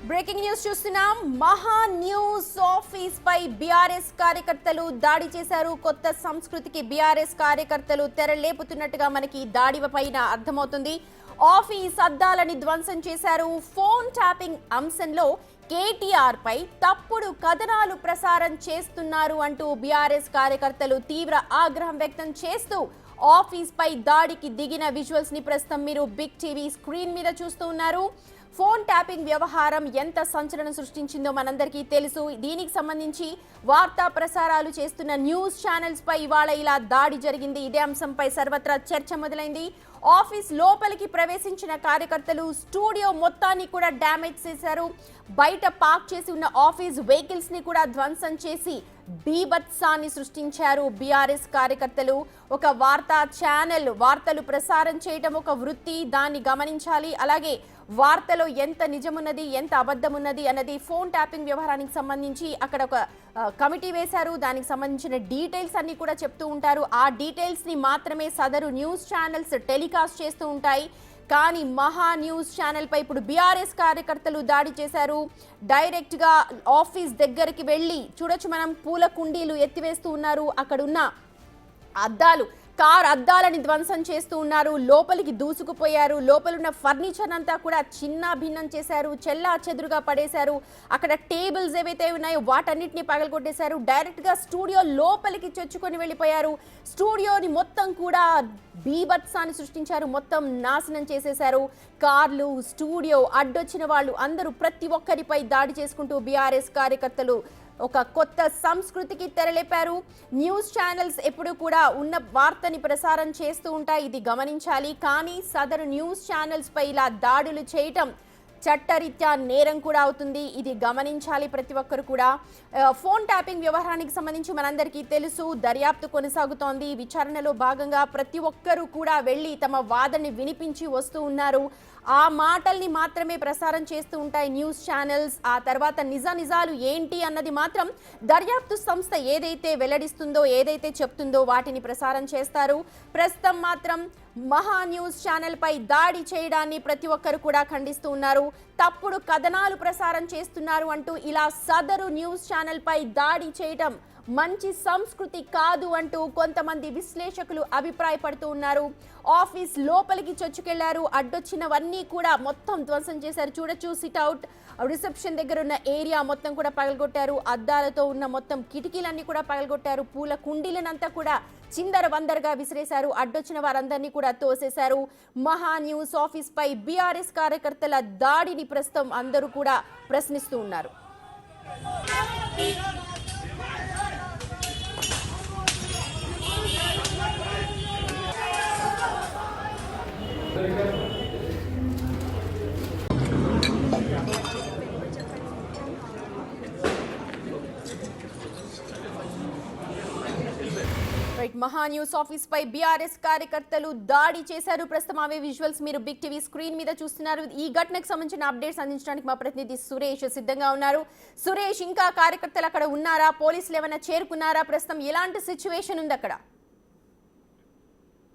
Breaking news చూస్తున్నాం. మహా news office పై BRS కార్యకర్తలు దాడి చేశారు. కొత్త సంస్కృతికి బీఆర్ఎస్ కార్యకర్తలు తెరలేపుతున్నట్టుగా మనకి దాడి పైన అర్థమవుతుంది. ఆఫీస్ అద్దాలని ధ్వంసం చేశారు. ఫోన్ ట్యాపింగ్ అంశంలో కేటీఆర్ పై తప్పుడు కథనాలు ప్రసారం చేస్తున్నారు అంటూ బీఆర్ఎస్ కార్యకర్తలు తీవ్ర ఆగ్రహం వ్యక్తం చేస్తూ ఆఫీస్ పై దాడికి దిగిన విజువల్స్ ని ప్రస్తుతం మీరు బిగ్ టీవీ స్క్రీన్ మీద చూస్తూ ఉన్నారు. ఫోన్ ట్యాపింగ్ వ్యవహారం ఎంత సంచలనం సృష్టించిందో మనందరికీ తెలుసు. దీనికి సంబంధించి వార్తా ప్రసారాలు చేస్తున్న న్యూస్ ఛానల్స్ పై ఇవాళ ఇలా దాడి జరిగింది. ఇదే అంశంపై సర్వత్రా చర్చ మొదలైంది. ఆఫీస్ లోపలికి ప్రవేశించిన కార్యకర్తలు స్టూడియో మొత్తాన్ని కూడా డ్యామేజ్ చేశారు. బయట పార్క్ చేసి ఉన్న ఆఫీస్ వెహికల్స్ ని కూడా ధ్వంసం చేసి బీభత్సాన్ని సృష్టించారు బీఆర్ఎస్ కార్యకర్తలు. ఒక వార్తా ఛానల్ వార్తలు ప్రసారం చేయడం ఒక వృత్తి, దాన్ని గమనించాలి. అలాగే వార్తలో ఎంత నిజమున్నది ఎంత అబద్ధమున్నది అన్నది ఫోన్ ట్యాపింగ్ వ్యవహారానికి సంబంధించి అక్కడ ఒక కమిటీ వేశారు. దానికి సంబంధించిన డీటెయిల్స్ అన్ని కూడా చెప్తూ ఉంటారు. ఆ డీటెయిల్స్ ని మాత్రమే సదరు న్యూస్ ఛానల్స్ టెలికాస్ట్ చేస్తూ ఉంటాయి. కానీ మహా న్యూస్ ఛానల్ పై ఇప్పుడు బీఆర్ఎస్ కార్యకర్తలు దాడి చేశారు. డైరెక్ట్ గా ఆఫీస్ దగ్గరికి వెళ్ళి చూడొచ్చు, మనం పూల కుండీలు ఎత్తివేస్తూ ఉన్నారు. అక్కడ ఉన్న అద్దాలు, కార్ అద్దాలని ధ్వంసం చేస్తూ ఉన్నారు. లోపలికి దూసుకుపోయారు. లోపలున్న ఫర్నిచర్ అంతా కూడా చిన్న భిన్నం చేశారు. చెల్లా చెదురుగా పడేశారు. అక్కడ టేబుల్స్ ఏవైతే ఉన్నాయో వాటన్నిటిని పగలగొట్టేశారు. డైరెక్ట్ గా స్టూడియో లోపలికి చొచ్చుకొని వెళ్ళిపోయారు. స్టూడియోని మొత్తం కూడా బీభత్సాన్ని సృష్టించారు. మొత్తం నాశనం చేసేశారు. కార్లు, స్టూడియో, అడ్డొచ్చిన వాళ్ళు అందరూ ప్రతి ఒక్కరిపై దాడి చేసుకుంటూ బీఆర్ఎస్ కార్యకర్తలు ఒక కొత్త సంస్కృతికి తెరలేపారు. న్యూస్ ఛానల్స్ ఎప్పుడు కూడా ఉన్న వార్తని ప్రసారం చేస్తూ ఉంటాయి, ఇది గమనించాలి. కానీ సదరు న్యూస్ ఛానల్స్ పై ఇలా దాడులు చేయటం చట్టరీత్యా నేరం కూడా అవుతుంది, ఇది గమనించాలి ప్రతి ఒక్కరు కూడా. ఫోన్ ట్యాపింగ్ వ్యవహారానికి సంబంధించి మనందరికీ తెలుసు, దర్యాప్తు కొనసాగుతోంది. విచారణలో భాగంగా ప్రతి ఒక్కరూ కూడా వెళ్ళి తమ వాదనని వినిపించి వస్తూ ఉన్నారు. ఆ మాటల్ని మాత్రమే ప్రసారం చేస్తూ ఉంటాయి న్యూస్ ఛానల్స్. ఆ తర్వాత నిజాలు ఏంటి అన్నది మాత్రం దర్యాప్తు సంస్థ ఏదైతే వెల్లడిస్తుందో, ఏదైతే చెప్తుందో వాటిని ప్రసారం చేస్తారు. ప్రస్తుతం మాత్రం మహా న్యూస్ ఛానల్ పై దాడి చేయడాన్ని ప్రతి ఒక్కరు కూడా ఖండిస్తూ ఉన్నారు. తప్పుడు కథనాలు ప్రసారం చేస్తున్నారు అంటూ ఇలా సదరు న్యూస్ ఛానల్ పై దాడి చేయడం మంచి సంస్కృతి కాదు అంటూ కొంతమంది విశ్లేషకులు అభిప్రాయపడుతూ ఉన్నారు. ఆఫీస్ లోపలికి చొచ్చుకెళ్లారు. అడ్డొచ్చినవన్నీ కూడా మొత్తం ధ్వంసం చేశారు. చూడొచ్చు, సిట్అవుట్, రిసెప్షన్ దగ్గర ఉన్న ఏరియా మొత్తం కూడా పగలగొట్టారు. అద్దాలతో ఉన్న మొత్తం కిటికీలన్నీ కూడా పగలగొట్టారు. పూల కుండీలనంతా కూడా చిందర వందరగా విసిరేశారు. అడ్డొచ్చిన వారందరినీ కూడా తోసేశారు. మహా న్యూస్ ఆఫీస్ పై బీఆర్ఎస్ కార్యకర్తల దాడిని ప్రస్తుతం అందరూ కూడా ప్రశ్నిస్తూ ఉన్నారు. మహా న్యూస్ ఆఫీస్ పై బీఆర్ఎస్ కార్యకర్తలు దాడి చేశారు. ప్రస్తుతం అవే విజువల్స్ మీరు బిగ్ టీవీ స్క్రీన్ మీద చూస్తున్నారు. ఈ ఘటనకు సంబంధించిన అప్డేట్స్ అందించడానికి మా ప్రతినిధి సురేష్ సిద్ధంగా ఉన్నారు. సురేష్, ఇంకా కార్యకర్తలు అక్కడ ఉన్నారా? పోలీసులు ఏమైనా చేరుకున్నారా? ప్రస్తుతం ఎలాంటి సిచ్యువేషన్ ఉంది అక్కడ?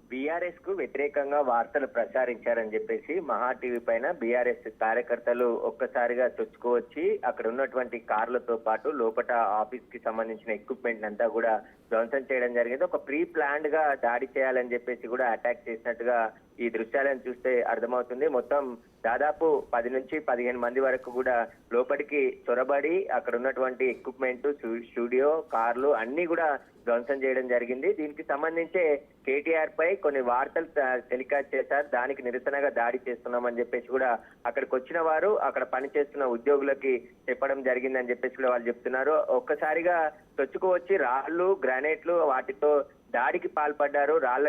బీఆర్ఎస్ కు వ్యతిరేకంగా వార్తలు ప్రచారించారని చెప్పేసి మహా టీవీ పైన బీఆర్ఎస్ కార్యకర్తలు ఒక్కసారిగా చొచ్చుకోవచ్చి అక్కడ ఉన్నటువంటి కార్లతో పాటు లోపల ఆఫీస్ కి సంబంధించిన ఎక్విప్మెంట్ అంతా కూడా ధ్వంసం చేయడం జరిగింది. ఒక ప్రీ ప్లాన్డ్ గా దాడి చేయాలని చెప్పేసి కూడా అటాక్ చేసినట్టుగా ఈ దృశ్యాలను చూస్తే అర్థమవుతుంది. మొత్తం దాదాపు 10 నుంచి 15 మంది వరకు కూడా లోపలికి చొరబడి అక్కడ ఉన్నటువంటి ఎక్విప్మెంట్, స్టూడియో, కార్లు అన్ని కూడా ధ్వంసం చేయడం జరిగింది. దీనికి సంబంధించే కేటీఆర్ పై కొన్ని వార్తలు టెలికాస్ట్ చేశారు. దానికి నిరసనగా దాడి చేస్తున్నామని చెప్పేసి కూడా అక్కడికి వచ్చిన వారు అక్కడ పనిచేస్తున్న ఉద్యోగులకి చెప్పడం జరిగిందని చెప్పేసి కూడా వాళ్ళు చెప్తున్నారు. ఒక్కసారిగా చొచ్చుకోవచ్చి రాళ్లు, గ్రానైట్లు వాటితో దాడికి పాల్పడ్డారు. రాళ్ల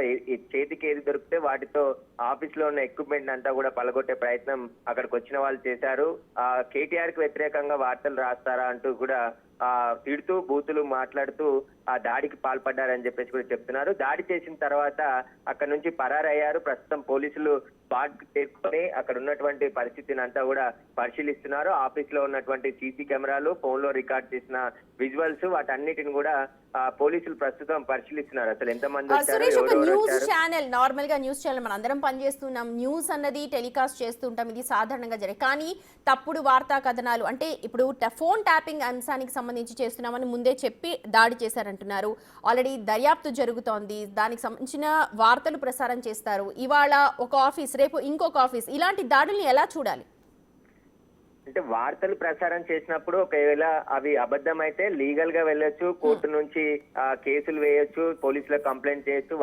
చేతికి ఏది దొరికితే వాటితో ఆఫీస్ లో ఉన్న ఎక్విప్మెంట్ అంతా కూడా పలగొట్టే ప్రయత్నం అక్కడికి వచ్చిన వాళ్ళు చేశారు. కేటీఆర్ కి వ్యతిరేకంగా వార్తలు రాస్తారా అంటూ కూడా తిడుతూ బూతులు మాట్లాడుతూ ఆ దాడికి పాల్పడ్డారని చెప్పేసి కూడా చెప్తున్నారు. దాడి చేసిన తర్వాత అక్కడ నుంచి పరారయ్యారు. ప్రస్తుతం పోలీసులు స్పాట్ చేసుకొని అక్కడ ఉన్నటువంటి పరిస్థితిని అంతా కూడా పరిశీలిస్తున్నారు. ఆఫీస్ లో ఉన్నటువంటి సీసీ కెమెరాలు, ఫోన్ లో రికార్డ్ చేసిన విజువల్స్ వాటన్నిటిని కూడా పోలీసులు ప్రస్తుతం పరిశీలిస్తున్నారు. అసలు ఎంతమంది సురేష్, ఒక న్యూస్ ఛానల్, నార్మల్ గా న్యూస్ ఛానల్ మన అందరం పనిచేస్తున్నాం, న్యూస్ అన్నది టెలికాస్ట్ చేస్తుంటాం, ఇది సాధారణంగా జరిగే. కానీ తప్పుడు వార్తా కథనాలు అంటే ఇప్పుడు ఫోన్ ట్యాపింగ్ అంశానికి సంబంధించి చేస్తున్నామని ముందే చెప్పి దాడి చేశారంటున్నారు. ఆల్రెడీ దర్యాప్తు జరుగుతోంది, దానికి సంబంధించిన వార్తలు ప్రసారం చేస్తారు. ఇవాళ ఒక ఆఫీస్, రేపు ఇంకొక ఆఫీస్, ఇలాంటి దాడుల్ని ఎలా చూడాలి? అంటే వార్తలు ప్రసారం చేసినప్పుడు ఒకవేళ అవి అబద్ధం అయితే లీగల్ గా వెళ్ళొచ్చు, కోర్టు నుంచి కేసులు వేయొచ్చు, పోలీసులకు కంప్లైంట్ చేయొచ్చు,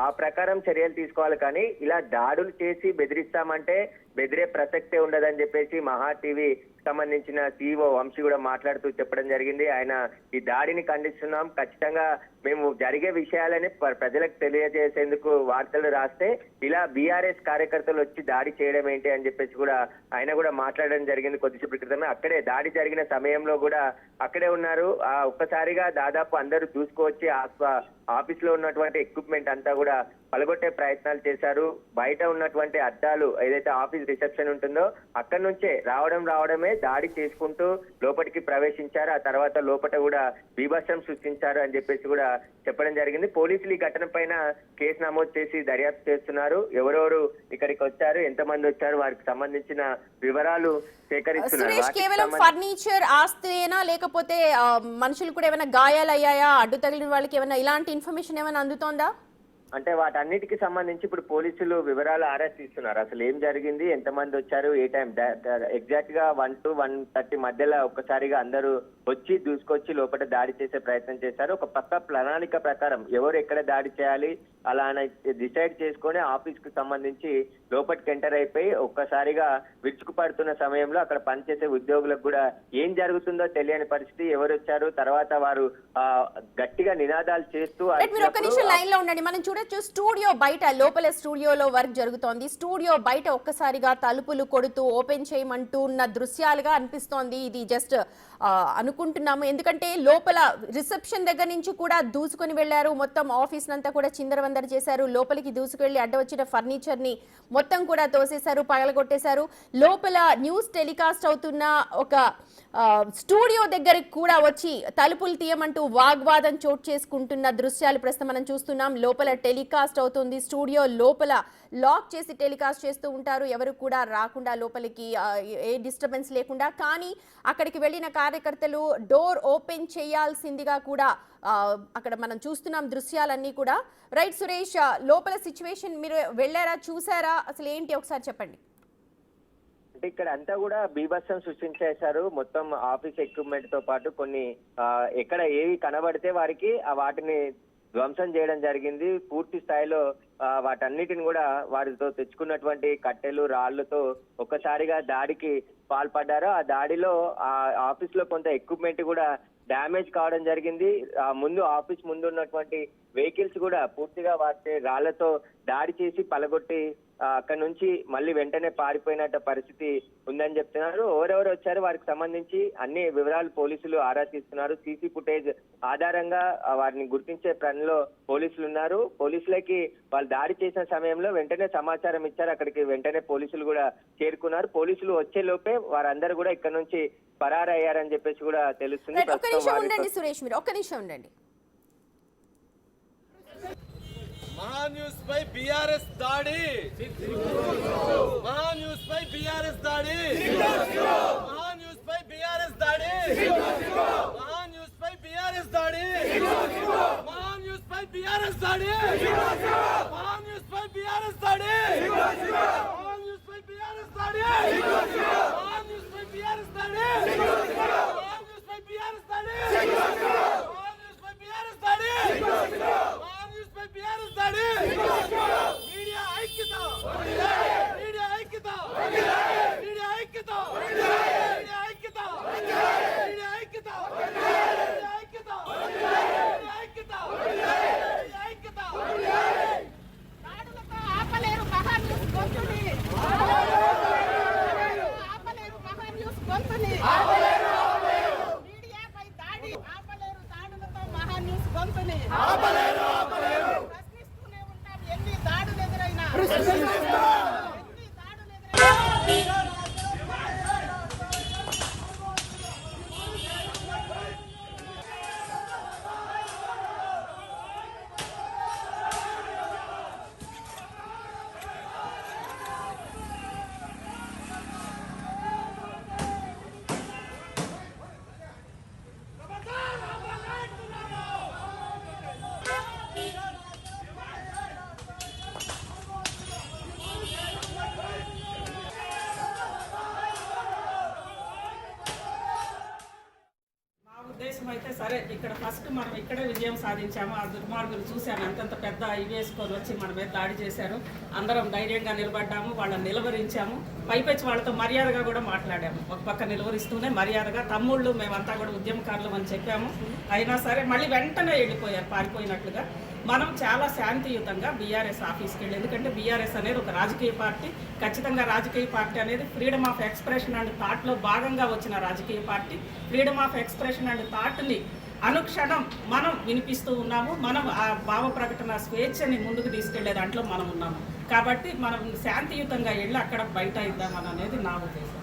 ఆ ప్రకారం చర్యలు తీసుకోవాలి. కానీ ఇలా దాడులు చేసి బెదిరిస్తామంటే బెదిరే ప్రసక్తే ఉండదని చెప్పేసి మహా టీవీ సంబంధించిన CEO వంశీ కూడా మాట్లాడుతూ చెప్పడం జరిగింది. ఆయన ఈ దాడిని ఖండిస్తున్నాం, ఖచ్చితంగా మేము జరిగే విషయాలని ప్రజలకు తెలియజేసేందుకు వార్తలు రాస్తే ఇలా బీఆర్ఎస్ కార్యకర్తలు వచ్చి దాడి చేయడం ఏంటి అని చెప్పేసి కూడా ఆయన కూడా మాట్లాడడం జరిగింది. కొద్దిసేపు క్రితమే అక్కడే దాడి జరిగిన సమయంలో కూడా అక్కడే ఉన్నారు. ఒక్కసారిగా దాదాపు అందరూ దూసుకొచ్చి ఆఫీస్ లో ఉన్నటువంటి ఎక్విప్మెంట్ అంతా కూడా పలగొట్టే ప్రయత్నాలు చేశారు. బయట ఉన్నటువంటి అద్దాలు ఏదైతే ఆఫీస్ రిసెప్షన్ ఉంటుందో అక్కడి నుంచే రావడమే దాడి చేసుకుంటూ లోపలికి ప్రవేశించారు. ఆ తర్వాత లోపల కూడా బీభత్సం సృష్టించారు అని చెప్పేసి కూడా చెప్పడం జరిగింది. పోలీసులు ఈ ఘటన పైన కేసు నమోదు చేసి దర్యాప్తు చేస్తున్నారు. ఎవరెవరు ఇక్కడికి వచ్చారు, ఎంతమంది వచ్చారు, వారికి సంబంధించిన వివరాలు సేకరిస్తున్నారు. కేవలం ఫర్నిచర్ ఆస్తేనా లేకపోతే మనుషులు కూడా ఏమైనా గాయాలయ్యాయా, అడ్డు తగిలిన వాళ్ళకి ఏమైనా ఇలాంటి ఇన్ఫర్మేషన్ ఏమైనా అందుతోందా? అంటే వాటన్నిటికి సంబంధించి ఇప్పుడు పోలీసులు వివరాలు ఆరా తీస్తున్నారు. అసలు ఏం జరిగింది, ఎంతమంది వచ్చారు, ఏ టైం ఎగ్జాక్ట్ గా 1 to 1:30 మధ్యలో ఒక్కసారిగా అందరూ వచ్చి దూసుకొచ్చి లోపల దాడి చేసే ప్రయత్నం చేశారు. ఒక పక్క ప్రణాళిక ప్రకారం ఎవరు ఎక్కడ దాడి చేయాలి అలా డిసైడ్ చేసుకొని ఆఫీస్ కు సంబంధించి లోపలికి ఎంటర్ అయిపోయి ఒక్కసారిగా విరుచుకుపడుతున్న సమయంలో అక్కడ పనిచేసే ఉద్యోగులకు కూడా ఏం జరుగుతుందో తెలియని పరిస్థితి. ఎవరు వచ్చారు, తర్వాత వారు గట్టిగా నినాదాలు చేస్తూ లైన్ లో ఉండండి. మనం చూడొచ్చు స్టూడియో బయట, లోపల స్టూడియోలో వర్క్ జరుగుతోంది. స్టూడియో బయట ఒక్కసారిగా తలుపులు కొడుతూ ఓపెన్ చేయమంటూ ఉన్న దృశ్యాలుగా అనిపిస్తోంది. ఇది జస్ట్ అనుకుంటున్నాము, ఎందుకంటే లోపల రిసెప్షన్ దగ్గర నుంచి కూడా దూసుకొని వెళ్లారు. మొత్తం ఆఫీస్ నంతా కూడా చిందరవందర చేశారు. లోపలికి దూసుకెళ్లి అడ్డ వచ్చిన ఫర్నిచర్ ని మొత్తం కూడా తోసేశారు, పగలగొట్టేశారు. లోపల న్యూస్ టెలికాస్ట్ అవుతున్న ఒక స్టూడియో దగ్గరికి కూడా వచ్చి తలుపులు తీయమంటూ వాగ్వాదం చోటు చేసుకుంటున్న దృశ్యాలు ప్రస్తుతం మనం చూస్తున్నాం. లోపల టెలికాస్ట్ అవుతుంది, స్టూడియో లోపల లాక్ చేసి టెలికాస్ట్ చేస్తూ ఉంటారు, ఎవరు కూడా రాకుండా లోపలికి, ఏ డిస్టర్బెన్స్ లేకుండా. కానీ అక్కడికి వెళ్ళిన కార్యకర్తలు డోర్ ఓపెన్ చేయాల్సిందిగా కూడా అక్కడ మనం చూస్తున్నాం దృశ్యాలన్నీ కూడా. రైట్ సురేష్, లోపల సిచ్యువేషన్ మీరు వెళ్ళారా, చూసారా, అసలు ఏంటి ఒకసారి చెప్పండి. ఇక్కడ అంతా కూడా బీభత్సం సృష్టించేశారు. మొత్తం ఆఫీస్ ఎక్విప్మెంట్ తో పాటు కొన్ని ఎక్కడ ఏవి కనబడితే వారికి వాటిని ధ్వంసం చేయడం జరిగింది. పూర్తి స్థాయిలో వాటన్నిటిని కూడా వారితో తెచ్చుకున్నటువంటి కట్టెలు, రాళ్లతో ఒక్కసారిగా దాడికి పాల్పడ్డారు. ఆ దాడిలో ఆ ఆఫీస్ లో కొంత ఎక్విప్మెంట్ కూడా డ్యామేజ్ కావడం జరిగింది. ముందు ఆఫీస్ ముందు ఉన్నటువంటి వెహికల్స్ కూడా పూర్తిగా వాటి రాళ్లతో దాడి చేసి పలగొట్టి అక్కడ నుంచి మళ్ళీ వెంటనే పారిపోయినట్టు పరిస్థితి ఉందని చెప్తున్నారు. ఎవరెవరు వచ్చారు వారికి సంబంధించి అన్ని వివరాలు పోలీసులు ఆరా తీస్తున్నారు. సీసీ ఫుటేజ్ ఆధారంగా వారిని గుర్తించే పనిలో పోలీసులు ఉన్నారు. పోలీసులకి వాళ్ళు దాడి చేసిన సమయంలో వెంటనే సమాచారం ఇచ్చారు. అక్కడికి వెంటనే పోలీసులు కూడా చేరుకున్నారు. పోలీసులు వచ్చే లోపే వారందరూ కూడా ఇక్కడ నుంచి పరారయ్యారని చెప్పేసి కూడా తెలుస్తుంది. సురేష్, మీరు ఒక్క నిమిషం ఉండండి. మహాన్యూస్ పై బీఆర్ఎస్ దాడి, మహాన్యూస్ పై బీఆర్ఎస్ దాడి, మహాన్యూస్ పై బీఆర్ఎస్ దాడి, మహాన్యూస్ పై బీఆర్ఎస్ దాడి, మహాన్యూస్ పై బీఆర్ఎస్ దాడి, మహాన్యూస్ పై బీఆర్ఎస్ దాడి, మహాన్యూస్ పై బీఆర్ఎస్ దాడి, మహాన్యూస్ పై బీఆర్ఎస్ దాడి, మహాన్యూస్ పై బీఆర్ఎస్ దాడి, మహాన్యూస్ పై బీఆర్ఎస్ దాడి, బీఆర్ఎస్ దాడి, మీడియా ఐక్యత, మీడియా ఐక్యత, మీడియా ఐక్యత, మీడియా ఐక్యత, మీడియా ఐక్యత, మీడియా ఐక్యత, మీడియా ఐక్యత, మీడియా ఐక్యత. దాడులతో ఆపలేరు మహాన్యూస్ గొంతుని, ఆపలేరు మహాన్యూస్ గొంతుని, మీడియాపై దాడి, మనం ఇక్కడే విజయం సాధించాము. ఆ దుర్మార్గులు చూసాము ఎంతంత పెద్ద ఇవి వేసుకొని వచ్చి మన మీద దాడి చేశారు. అందరం ధైర్యంగా నిలబడ్డాము, వాళ్ళని నిలవరించాము. పైపెచ్చి వాళ్ళతో మర్యాదగా కూడా మాట్లాడాము. ఒక పక్క నిలవరిస్తూనే మర్యాదగా తమ్ముళ్ళు మేమంతా కూడా ఉద్యమకారులు అని చెప్పాము. అయినా సరే మళ్ళీ వెంటనే వెళ్ళిపోయారు పారిపోయినట్లుగా. మనం చాలా శాంతియుతంగా బీఆర్ఎస్ ఆఫీస్కి వెళ్ళి, ఎందుకంటే బీఆర్ఎస్ అనేది ఒక రాజకీయ పార్టీ. ఖచ్చితంగా రాజకీయ పార్టీ అనేది ఫ్రీడమ్ ఆఫ్ ఎక్స్ప్రెషన్ అండ్ థాట్లో భాగంగా వచ్చిన రాజకీయ party. Freedom of expression and థాట్ని అనుక్షణం మనం వినిపిస్తూ ఉన్నాము. మనం ఆ భావ ప్రకటన స్వేచ్ఛని ముందుకు తీసుకెళ్లే దాంట్లో మనం ఉన్నాము. కాబట్టి మనం శాంతియుతంగా వెళ్ళి అక్కడ బయట ఇద్దామని అనేది నా ఉద్దేశం.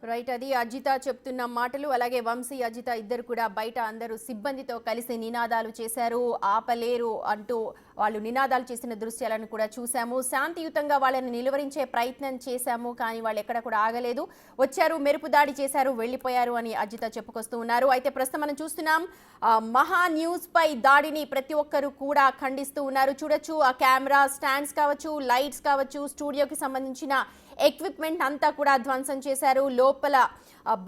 రైట్, అది అజిత చెప్తున్న మాటలు. అలాగే వంశీ, అజిత ఇద్దరు కూడా బయట అందరూ సిబ్బందితో కలిసి నినాదాలు చేశారు. ఆపలేరు అంటూ వాళ్ళు నినాదాలు చేసిన దృశ్యాలను కూడా చూసాము. శాంతియుతంగా వాళ్ళని నిలువరించే ప్రయత్నం చేశాము, కానీ వాళ్ళు ఎక్కడ కూడా ఆగలేదు. వచ్చారు, మెరుపు దాడి చేశారు, వెళ్ళిపోయారు అని అజిత చెప్పుకొస్తూ ఉన్నారు. అయితే ప్రస్తుతం మనం చూస్తున్నాం మహా న్యూస్ పై దాడిని ప్రతి ఒక్కరు కూడా ఖండిస్తూ ఉన్నారు. చూడొచ్చు, ఆ కెమెరా స్టాండ్స్ కావచ్చు, లైట్స్ కావచ్చు, స్టూడియోకి సంబంధించిన ఎక్విప్మెంట్ అంతా కూడా ధ్వంసం చేశారు. లోపల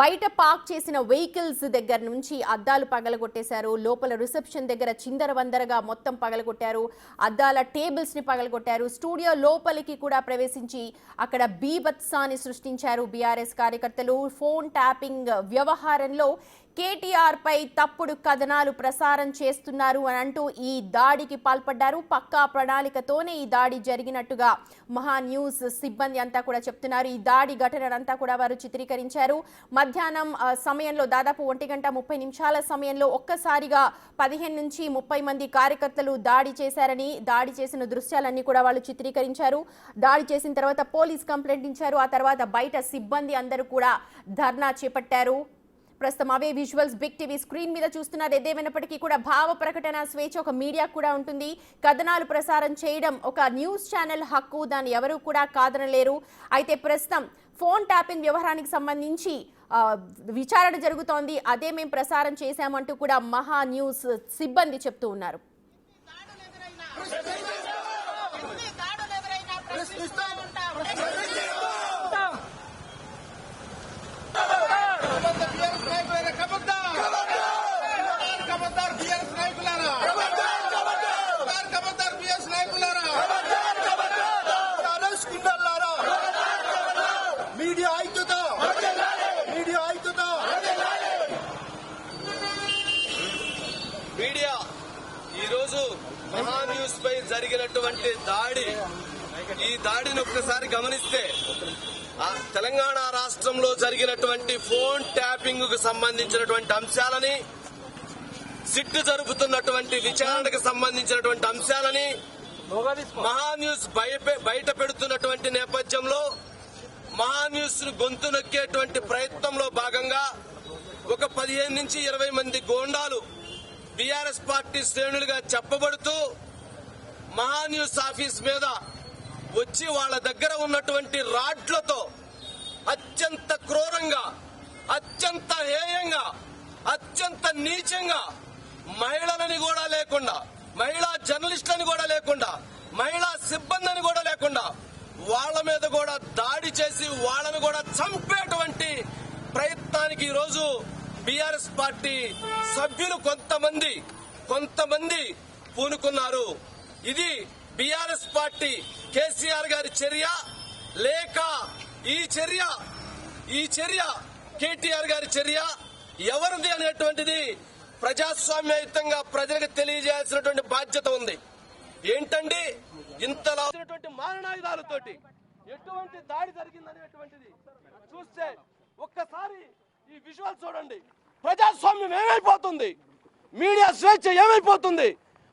బయట పార్క్ చేసిన వెహికల్స్ దగ్గర నుంచి అద్దాలు పగలగొట్టేశారు. లోపల రిసెప్షన్ దగ్గర చిందరవందరగా మొత్తం పగలగొట్టారు. అద్దాల టేబుల్స్ని పగలగొట్టారు. స్టూడియో లోపలికి కూడా ప్రవేశించి అక్కడ బీభత్సాన్ని సృష్టించారు బీఆర్ఎస్ కార్యకర్తలు. ఫోన్ ట్యాపింగ్ వ్యవహారంలో కేటీఆర్ పై తప్పుడు కథనాలు ప్రసారం చేస్తున్నారు అని అంటూ ఈ దాడికి పాల్పడ్డారు. పక్కా ప్రణాళికతోనే ఈ దాడి జరిగినట్టుగా మహా న్యూస్ సిబ్బంది అంతా కూడా చెప్తున్నారు. ఈ దాడి ఘటనంతా కూడా వారు చిత్రీకరించారు. మధ్యాహ్నం సమయంలో దాదాపు 1:30 సమయంలో ఒక్కసారిగా 15 నుంచి 30 మంది కార్యకర్తలు దాడి చేశారని, దాడి చేసిన దృశ్యాలన్నీ కూడా వాళ్ళు చిత్రీకరించారు. దాడి చేసిన తర్వాత పోలీస్ కంప్లైంట్ ఇచ్చారు. ఆ తర్వాత బయట సిబ్బంది అందరూ కూడా ధర్నా చేపట్టారు. ప్రస్తుతం అవే విజువల్స్ బిగ్ టీవీ స్క్రీన్ మీద చూస్తున్నారు. ఏదేమైనప్పటికీ కూడా భావ ప్రకటన స్వేచ్ఛ ఒక మీడియా కూడా ఉంటుంది. కథనాలు ప్రసారం చేయడం ఒక న్యూస్ ఛానల్ హక్కు, దాన్ని ఎవరు కూడా కాదనలేరు. అయితే ప్రస్తుతం ఫోన్ ట్యాపింగ్ వ్యవహారానికి సంబంధించి విచారణ జరుగుతోంది. అదే మేము ప్రసారం చేశామంటూ కూడా మహా న్యూస్ సిబ్బంది చెప్తూ ఉన్నారు. మీడియా ఈరోజు మహా న్యూస్ పై జరిగినటువంటి దాడి, ఈ దాడిని ఒక్కసారి గమనిస్తే తెలంగాణ రాష్ట్రంలో జరిగినటువంటి ఫోన్ ట్యాపింగ్ కు సంబంధించినటువంటి అంశాలని, సిట్ జరుపుతున్నటువంటి విచారణకు సంబంధించినటువంటి అంశాలని మహా న్యూస్ బయట పెడుతున్నటువంటి నేపథ్యంలో మహా న్యూస్ ను గొంతు నొక్కేటువంటి ప్రయత్నంలో భాగంగా ఒక 15 నుంచి 20 మంది గోండాలు బీఆర్ఎస్ పార్టీ శ్రేణులుగా చెప్పబడుతూ మహా న్యూస్ ఆఫీస్ మీద వచ్చి వాళ్ళ దగ్గర ఉన్నటువంటి రాడ్లతో అత్యంత క్రూరంగా, అత్యంత హేయంగా, అత్యంత నీచంగా మహిళలని కూడా లేకుండా, మహిళా జర్నలిస్టులని కూడా లేకుండా, మహిళా సిబ్బందిని కూడా లేకుండా వాళ్ళ మీద కూడా దాడి చేసి వాళ్ళని కూడా చంపేటువంటి ప్రయత్నానికి ఈరోజు బీఆర్ఎస్ పార్టీ సభ్యులు కొంతమంది పూనుకున్నారు. ఇది బీఆర్ఎస్ పార్టీ కేసీఆర్ గారి చర్య లేక ఈ చర్య కేటీఆర్ గారి చర్య ఎవరిది అనేటువంటిది ప్రజాస్వామ్యయుతంగా ప్రజలకు తెలియజేయాల్సినటువంటి బాధ్యత ఉంది. ఏంటండి ఇంతలా మారణాయుధాలతోటి ఎటువంటి దాడి జరిగిందనేటువంటిది చూస్తే ఒక్కసారి ఈ విజువల్ చూడండి. ప్రజాస్వామ్యం ఏమైపోతుంది, మీడియా స్వేచ్ఛ ఏమైపోతుంది,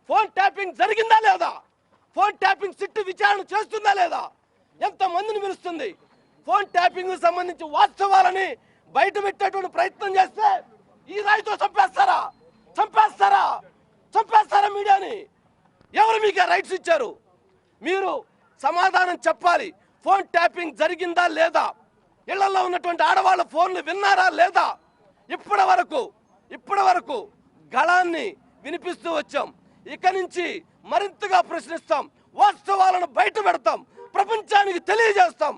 ఫోన్ ట్యాపింగ్ జరిగిందా లేదా, ఫోన్ ట్యాపింగ్ సిట్టు విచారణ చేస్తుందా లేదా, ఎంత మందిని పిలుస్తుంది, ఫోన్ ట్యాపింగ్ సంబంధించి వాస్తవాలని బయట పెట్టేటువంటి ప్రయత్నం చేస్తే ఈ రాయితో చంపేస్తారా మీడియాని? ఎవరు మీకు రైట్స్ ఇచ్చారు? మీరు సమాధానం చెప్పాలి. ఫోన్ ట్యాపింగ్ జరిగిందా లేదా? ఇళ్లలో ఉన్నటువంటి ఆడవాళ్ళ ఫోన్లు విన్నారా లేదా? ఇప్పటి వరకు గళాన్ని వినిపిస్తూ వచ్చాం. ఇక నుంచి మరింతగా ప్రశ్నిస్తాం, వాస్తవాలను బయట పెడతాం, ప్రపంచానికి తెలియజేస్తాం.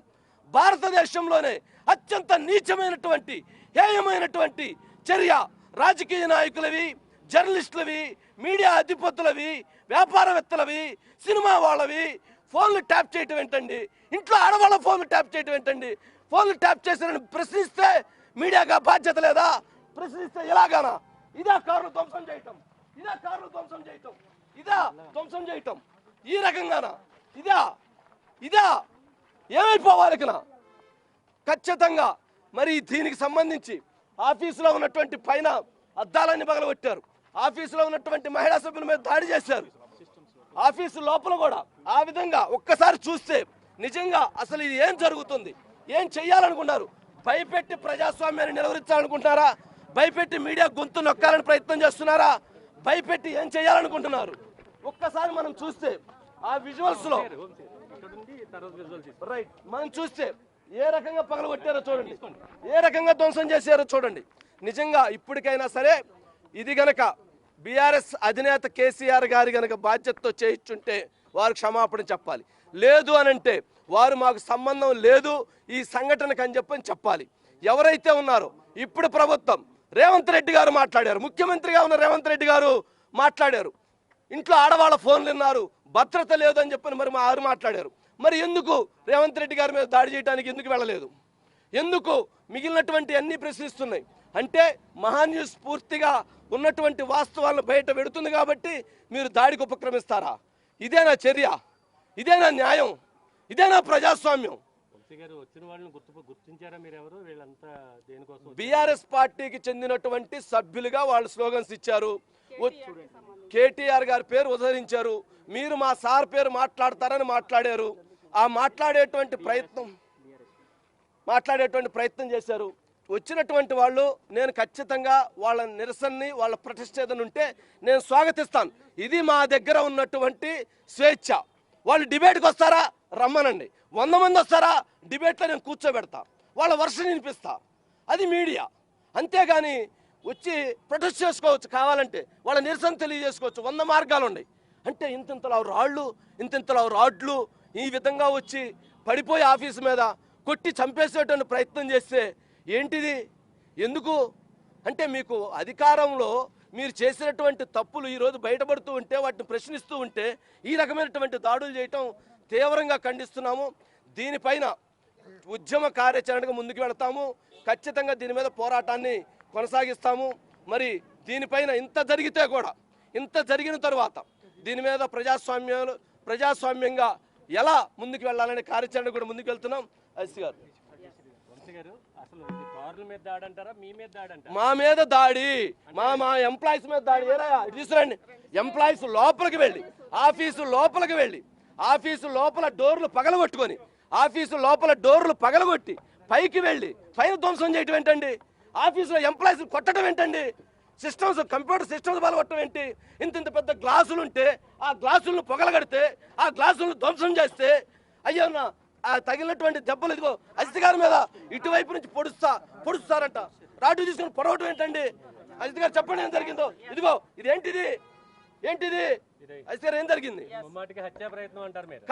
భారతదేశంలోనే అత్యంత నీచమైనటువంటి హేయమైనటువంటి చర్య రాజకీయ నాయకులవి, జర్నలిస్టులవి, మీడియా అధిపతులవి, వ్యాపారవేత్తలవి, సినిమా వాళ్ళవి ఫోన్లు ట్యాప్ చేయటం ఏంటండి? ఇంట్లో ఆడవాళ్ళ ఫోన్లు ట్యాప్ చేయటం ఏంటండి? ఫోన్లు ట్యాప్ చేశారని ప్రశ్నిస్తే మీడియాగా బాధ్యత లేదా? ప్రశ్నిస్తే ఎలాగానా? ఇదా కార్లు ధ్వంసం చేయటం? ఈ రకంగానా? ఇదా ఏమైపోవాలి? ఖచ్చితంగా మరి దీనికి సంబంధించి ఆఫీసులో ఉన్నటువంటి పైన అద్దాలన్నీ పగలగొట్టారు. ఆఫీసులో ఉన్నటువంటి మహిళా సభ్యుల మీద దాడి చేశారు. ఆఫీసు లోపల కూడా ఆ విధంగా ఒక్కసారి చూస్తే నిజంగా అసలు ఇది ఏం జరుగుతుంది? ఏం చెయ్యాలనుకున్నారు? భయపెట్టి ప్రజాస్వామ్యాన్ని నిలవరించాలనుకుంటున్నారా? భయపెట్టి మీడియా గొంతు నొక్కాలని ప్రయత్నం చేస్తున్నారా? భయపెట్టి ఏం చేయాలనుకుంటున్నారు? ఒక్కసారి మనం చూస్తే ఆ విజువల్స్ లో రైట్ మనం చూస్తే ఏ రకంగా పగలగొట్టారో చూడండి, ఏ రకంగా ధ్వంసం చేశారో చూడండి. నిజంగా ఇప్పటికైనా సరే ఇది గనక బీఆర్ఎస్ అధినేత కేసీఆర్ గారి గనక బాధ్యతతో చేయించుంటే వారు క్షమాపణ చెప్పాలి. లేదు అనంటే వారు మాకు సంబంధం లేదు ఈ సంఘటనకు అని చెప్పాలి. ఎవరైతే ఉన్నారో ఇప్పుడు ప్రభుత్వం రేవంత్ రెడ్డి గారు మాట్లాడారు, ముఖ్యమంత్రిగా ఉన్న రేవంత్ రెడ్డి గారు మాట్లాడారు. ఇంట్లో ఆడవాళ్ళ ఫోన్లు విన్నారు, భద్రత లేదు అని చెప్పని మరి వారు మాట్లాడారు. మరి ఎందుకు రేవంత్ రెడ్డి గారి మీద దాడి చేయడానికి ఎందుకు వెళ్ళలేదు? ఎందుకు మిగిలినటువంటి అన్ని ప్రశ్నిస్తున్నాయి అంటే మహాన్యూస్ పూర్తిగా ఉన్నటువంటి వాస్తవాలను బయట పెడుతుంది కాబట్టి మీరు దాడికి ఉపక్రమిస్తారా? ఇదేనా చర్య? ఇదేనా న్యాయం? ఇదేనా ప్రజాస్వామ్యం? బీఆర్ఎస్ పార్టీకి చెందినటువంటి సభ్యులుగా వాళ్ళు స్లోగన్స్ ఇచ్చారు, కేటీఆర్ గారి పేరు ఉదహరించారు. మీరు మా సార్ పేరు మాట్లాడతారని మాట్లాడారు. ఆ మాట్లాడేటువంటి ప్రయత్నం చేశారు. వచ్చినటువంటి వాళ్ళు నేను ఖచ్చితంగా వాళ్ళ నిరసనని, వాళ్ళ ప్రొటెస్ట్ ఏదైనా ఉంటే నేను స్వాగతిస్తాను. ఇది మా దగ్గర ఉన్నటువంటి స్వేచ్ఛ. వాళ్ళు డిబేట్కి వస్తారా? రమ్మనండి. 100 మంది వస్తారా? డిబేట్లో నేను కూర్చోబెడతా, వాళ్ళ వర్షన్ వినిపిస్తా. అది మీడియా. అంతేగాని వచ్చి ప్రొటెస్ట్ చేసుకోవచ్చు, కావాలంటే వాళ్ళ నిరసన తెలియజేసుకోవచ్చు. 100 మార్గాలు ఉన్నాయి. అంటే ఇంతింతలా రాళ్ళు, ఇంతింతలా రాడ్లు ఈ విధంగా వచ్చి పడిపోయి ఆఫీసు మీద కొట్టి చంపేసేటువంటి ప్రయత్నం చేస్తే ఏంటిది? ఎందుకు అంటే మీకు అధికారంలో మీరు చేసినటువంటి తప్పులు ఈరోజు బయటపడుతూ ఉంటే వాటిని ప్రశ్నిస్తూ ఉంటే ఈ రకమైనటువంటి దాడులు చేయటం తీవ్రంగా ఖండిస్తున్నాము. దీనిపైన ఉద్యమ కార్యాచరణగా ముందుకు వెళతాము. ఖచ్చితంగా దీని మీద పోరాటాన్ని కొనసాగిస్తాము. మరి దీనిపైన ఇంత జరిగితే కూడా, ఇంత జరిగిన తర్వాత దీని మీద ప్రజాస్వామ్యంగా ఎలా ముందుకు వెళ్ళాలనే కార్యాచరణ కూడా ముందుకు వెళ్తున్నాం. ఐసీ గారు మా మీద దాడి, మా ఎంప్లాయీస్ మీద దాడి తీసుకురండి. ఎంప్లాయీస్ లోపలికి వెళ్ళి ఆఫీసు లోపల డోర్లు పగలగొట్టి పైకి వెళ్ళి పైన ధ్వంసం చేయటం ఏంటండి? ఆఫీసులో ఎంప్లాయీస్ కొట్టడం ఏంటండి? సిస్టమ్స్, కంప్యూటర్ సిస్టమ్స్ బలగొట్టడం ఏంటి? ఇంత పెద్ద గ్లాసులు ఉంటే ఆ గ్లాసులను పొగలగడితే, ఆ గ్లాసులను ధ్వంసం చేస్తే అయ్యన్నా ఆ తగిలినటువంటి దెబ్బలు ఇదిగో అజిత్ గారి మీద ఇటువైపు నుంచి పొడుస్తారంట. రాటు తీసుకుని పొడవటం ఏంటండి? అజిత్ గారు చెప్పండి ఏం జరిగిందో. ఇదిగో ఇది ఏంటిది? అజిత్ గారు ఏం జరిగింది?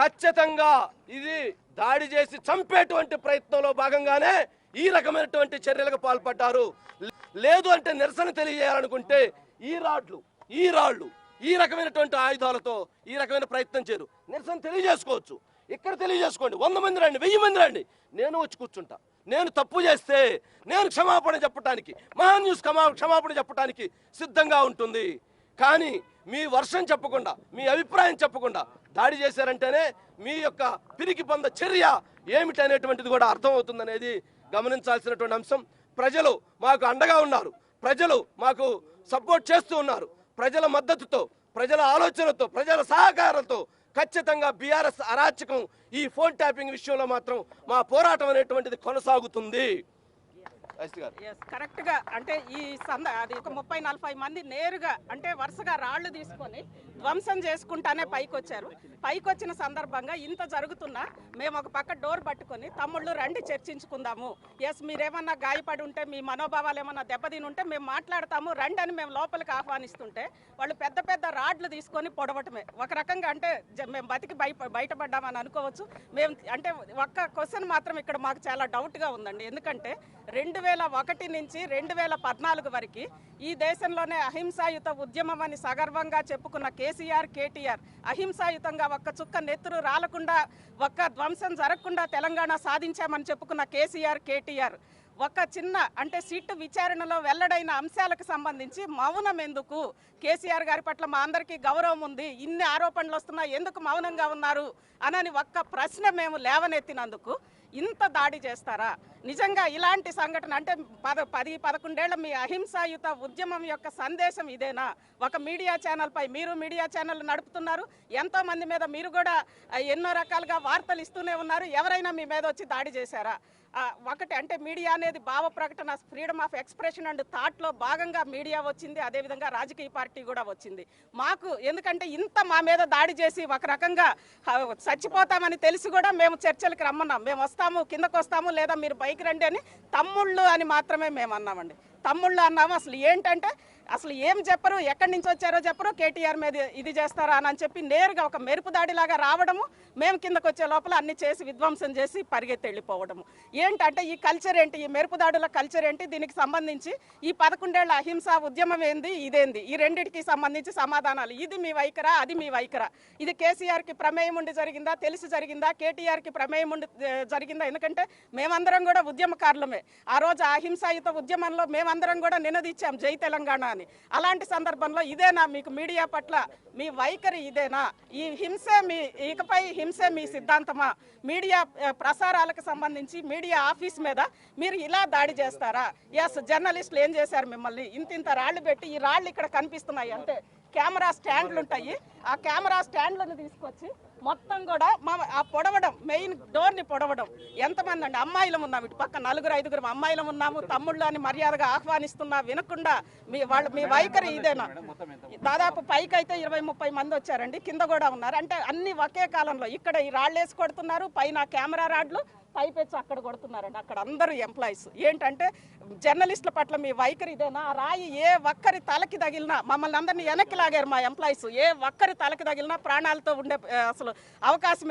ఖచ్చితంగా ఇది దాడి చేసి చంపేటువంటి ప్రయత్నంలో భాగంగానే ఈ రకమైనటువంటి చర్యలకు పాల్పడ్డారు. లేదు అంటే నిరసన తెలియజేయాలనుకుంటే ఈ రాళ్ళు ఈ రకమైనటువంటి ఆయుధాలతో ఈ రకమైన ప్రయత్నం చేయరు. నిరసన తెలియజేసుకోవచ్చు. ఇక్కడ తెలియజేసుకోండి. 100 మంది రండి, 1000 మంది రండి. నేను వచ్చి కూర్చుంటా. నేను తప్పు చేస్తే నేను క్షమాపణ చెప్పడానికి, మహాన్యూస్ క్షమాపణ చెప్పడానికి సిద్ధంగా ఉంటుంది. కానీ మీ వర్షం చెప్పకుండా, మీ అభిప్రాయం చెప్పకుండా దాడి చేశారంటేనే మీ యొక్క పిరికి పొంద చర్య ఏమిటనేటువంటిది కూడా అర్థమవుతుందనేది గమనించాల్సినటువంటి అంశం. ప్రజలు మాకు అండగా ఉన్నారు, ప్రజలు మాకు సపోర్ట్ చేస్తూ ఉన్నారు. ప్రజల మద్దతుతో, ప్రజల ఆలోచనతో, ప్రజల సహకారంతో ఖచ్చితంగా బీఆర్ఎస్ అరాచకం ఈ ఫోన్ ట్యాపింగ్ విషయంలో మాత్రం మా పోరాటం అనేటువంటిది కొనసాగుతుంది. కరెక్ట్ గా అంటే ఈ అది ఒక 30-40 మంది నేరుగా అంటే వరుసగా రాళ్లు తీసుకొని ధ్వంసం చేసుకుంటానే పైకొచ్చారు. పైకొచ్చిన సందర్భంగా ఇంత జరుగుతున్నా మేము ఒక పక్క డోర్ పట్టుకొని తమ్ముళ్ళు రండి చర్చించుకుందాము, ఎస్ మీరేమన్నా గాయపడి ఉంటే మీ మనోభావాలు ఏమన్నా దెబ్బతిని ఉంటే మేము మాట్లాడతాము రండి అని మేము లోపలికి ఆహ్వానిస్తుంటే వాళ్ళు పెద్ద పెద్ద రాడ్లు తీసుకొని పొడవటమే. ఒక రకంగా అంటే మేము బతికి బయటపడ్డామని అనుకోవచ్చు. మేము అంటే ఒక్క క్వశ్చన్ మాత్రం ఇక్కడ మాకు చాలా డౌట్గా ఉందండి. ఎందుకంటే 2001 నుంచి 2014 వరకు ఈ దేశంలోనే అహింసాయుత ఉద్యమం అని సగర్వంగా చెప్పుకున్న కేసీఆర్, కేటీఆర్ అహింసాయుతంగా ఒక్క చుక్క నెత్తురు రాలకుండా ఒక్క ధ్వంసం జరగకుండా తెలంగాణ సాధించామని చెప్పుకున్న కేసీఆర్, కేటీఆర్ ఒక చిన్న అంటే సిట్ విచారణలో వెల్లడైన అంశాలకు సంబంధించి మౌనం ఎందుకు? కేసీఆర్ గారి పట్ల మా అందరికీ గౌరవం ఉంది, ఇన్ని ఆరోపణలు వస్తున్నా ఎందుకు మౌనంగా ఉన్నారు అనని ఒక్క ప్రశ్న మేము లేవనెత్తినందుకు ఇంత దాడి చేస్తారా? నిజంగా ఇలాంటి సంఘటన అంటే 10-11 ఏళ్ల మీ అహింసాయుత ఉద్యమం యొక్క సందేశం ఇదేనా? ఒక మీడియా ఛానల్పై మీరు మీడియా ఛానల్ నడుపుతున్నారు, ఎంతో మంది మీద మీరు కూడా ఎన్నో రకాలుగా వార్తలు ఇస్తూనే ఉన్నారు, ఎవరైనా మీ మీద వచ్చి దాడి చేశారా? ఒకటి అంటే మీడియా అనేది భావ ప్రకటన, ఫ్రీడమ్ ఆఫ్ ఎక్స్ప్రెషన్ అండ్ థాట్లో భాగంగా మీడియా వచ్చింది, అదేవిధంగా రాజకీయ పార్టీ కూడా వచ్చింది. మాకు ఎందుకంటే ఇంత మా మీద దాడి చేసి ఒక రకంగా చచ్చిపోతామని తెలిసి కూడా మేము చర్చలకు రమ్మన్నాం, మేము వస్తాము, కిందకు వస్తాము, లేదా మీరు పైకి రండి అని తమ్ముళ్ళు అని మాత్రమే మేము అన్నామండి. తమ్ముళ్ళు అన్నాము. అసలు ఏంటంటే అసలు ఏం చెప్పరు, ఎక్కడి నుంచి వచ్చారో చెప్పరు, కేటీఆర్ మీద ఇది చేస్తారా అని చెప్పి నేరుగా ఒక మెరుపు దాడిలాగా రావడము, మేము కిందకు వచ్చే లోపల అన్ని చేసి విధ్వంసం చేసి పరిగెత్తి వెళ్ళిపోవడము. ఏంటంటే ఈ కల్చర్ ఏంటి, ఈ మెరుపు దాడుల కల్చర్ ఏంటి, దీనికి సంబంధించి ఈ 11 ఏళ్ల అహింసా ఉద్యమం ఏంది, ఇదేంది, ఈ రెండింటికి సంబంధించి సమాధానాలు. ఇది మీ వైఖరా, అది మీ వైఖరా? ఇది కేసీఆర్కి ప్రమేయం ఉండి జరిగిందా, తెలిసి జరిగిందా, కేటీఆర్కి ప్రమేయం ఉండి జరిగిందా? ఎందుకంటే మేమందరం కూడా ఉద్యమకారులమే. ఆ రోజు అహింసాయుత ఉద్యమంలో మేమందరం కూడా నినదిచ్చాం జై తెలంగాణ అని. అలాంటి సందర్భంలో ఇదేనా మీకు మీడియా పట్ల మీ వైఖరి? ఇదేనా ఈ హింసే ఇకపై హింసే మీ సిద్ధాంతమా? మీడియా ప్రసారాలకు సంబంధించి మీడియా ఆఫీస్ మీద మీరు ఇలా దాడి చేస్తారా? ఎస్, జర్నలిస్టులు ఏం చేశారు? మిమ్మల్ని ఇంత రాళ్ళు పెట్టి, ఈ రాళ్ళు ఇక్కడ కనిపిస్తున్నాయి అంటే కెమెరా స్టాండ్లు ఉంటాయి, ఆ కెమెరా స్టాండ్లను తీసుకొచ్చి మొత్తం కూడా ఆ పొడవడం, మెయిన్ డోర్ని పొడవడం. ఎంతమంది అండి అమ్మాయిలం ఉన్నాము, ఇటు పక్క 4-5 అమ్మాయిలం ఉన్నాము, తమ్ముళ్ళు అని మర్యాదగా ఆహ్వానిస్తున్నా వినకుండా మీ వైఖరి ఇదేనా? దాదాపు పైకి అయితే 20-30 మంది వచ్చారండి, కింద కూడా ఉన్నారు. అంటే అన్ని ఒకే కాలంలో ఇక్కడ ఈ రాళ్ళు వేసి కొడుతున్నారు, పైన కెమెరా రాడ్లు పైపెచ్చి అక్కడ కొడుతున్నారండి. అక్కడ అందరూ ఎంప్లాయీస్. ఏంటంటే జర్నలిస్టుల పట్ల మీ వైఖరి ఇదేనా? ఆ రాయి ఏ ఒక్కరి తలకి తగిలినా, మమ్మల్ని అందరినీ వెనక్కి లాగారు మా ఎంప్లాయీస్, ఏ ఒక్కరి తలకి తగిలినా ప్రాణాలతో ఉండే అసలు అవకాశం